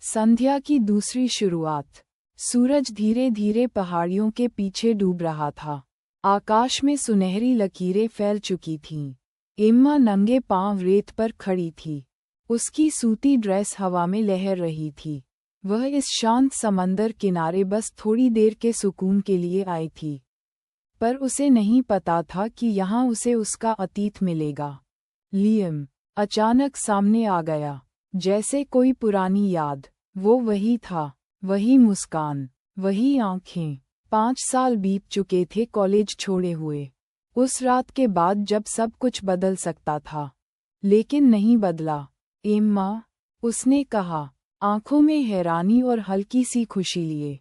संध्या की दूसरी शुरुआत। सूरज धीरे धीरे पहाड़ियों के पीछे डूब रहा था। आकाश में सुनहरी लकीरें फैल चुकी थीं। एम्मा नंगे पांव रेत पर खड़ी थी। उसकी सूती ड्रेस हवा में लहर रही थी। वह इस शांत समंदर किनारे बस थोड़ी देर के सुकून के लिए आई थी, पर उसे नहीं पता था कि यहाँ उसे उसका अतीत मिलेगा। लियम अचानक सामने आ गया, जैसे कोई पुरानी याद। वो वही था, वही मुस्कान, वही आंखें। 5 साल बीत चुके थे कॉलेज छोड़े हुए, उस रात के बाद जब सब कुछ बदल सकता था, लेकिन नहीं बदला। एम्मा, उसने कहा, आंखों में हैरानी और हल्की सी खुशी लिए।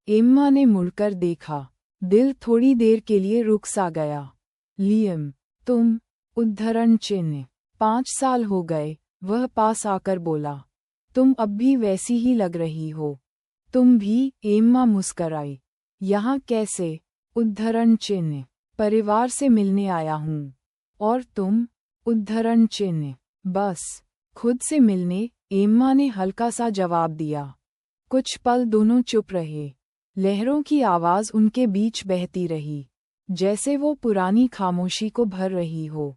एम्मा ने मुड़कर देखा। दिल थोड़ी देर के लिए रुक सा गया। लियम, तुम? उद्धरण चिन्ह। 5 साल हो गए, वह पास आकर बोला। तुम अब भी वैसी ही लग रही हो। तुम भी? एम्मा मुस्कराई। यहाँ कैसे? उद्धरण चिन्ह। परिवार से मिलने आया हूँ। और तुम? उद्धरण चिन्ह। बस खुद से मिलने, एम्मा ने हल्का सा जवाब दिया। कुछ पल दोनों चुप रहे। लहरों की आवाज़ उनके बीच बहती रही, जैसे वो पुरानी खामोशी को भर रही हो।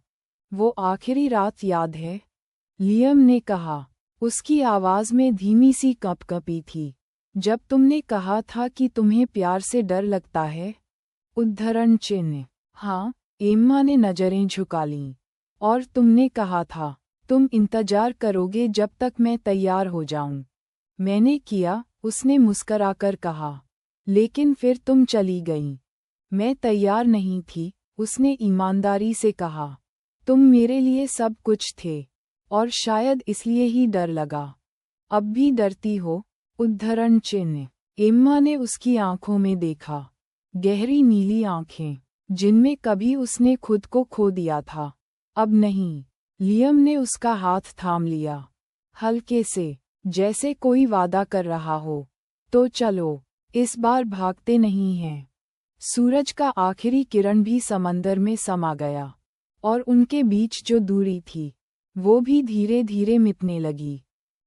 वो आखिरी रात याद है? लियम ने कहा। उसकी आवाज़ में धीमी सी कंपकपी थी। जब तुमने कहा था कि तुम्हें प्यार से डर लगता है? उद्धरण चिन्ह। हाँ, एम्मा ने नज़रें झुका लीं। और तुमने कहा था, तुम इंतजार करोगे जब तक मैं तैयार हो जाऊं। मैंने किया, उसने मुस्कराकर कहा। लेकिन फिर तुम चली गईं। मैं तैयार नहीं थी, उसने ईमानदारी से कहा। तुम मेरे लिए सब कुछ थे, और शायद इसलिए ही डर लगा। अब भी डरती हो? उद्धरण चिन्ह। एम्मा ने उसकी आंखों में देखा। गहरी नीली आंखें, जिनमें कभी उसने खुद को खो दिया था, अब नहीं। लियम ने उसका हाथ थाम लिया, हल्के से, जैसे कोई वादा कर रहा हो। तो चलो, इस बार भागते नहीं हैं। सूरज का आखिरी किरण भी समंदर में समा गया, और उनके बीच जो दूरी थी, वो भी धीरे धीरे मिटने लगी।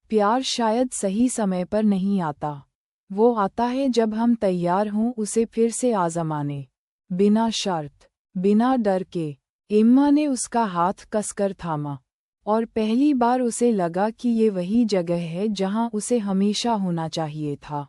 प्यार शायद सही समय पर नहीं आता। वो आता है जब हम तैयार हों उसे फिर से आजमाने, बिना शर्त, बिना डर के। एम्मा ने उसका हाथ कसकर थामा, और पहली बार उसे लगा कि ये वही जगह है जहां उसे हमेशा होना चाहिए था।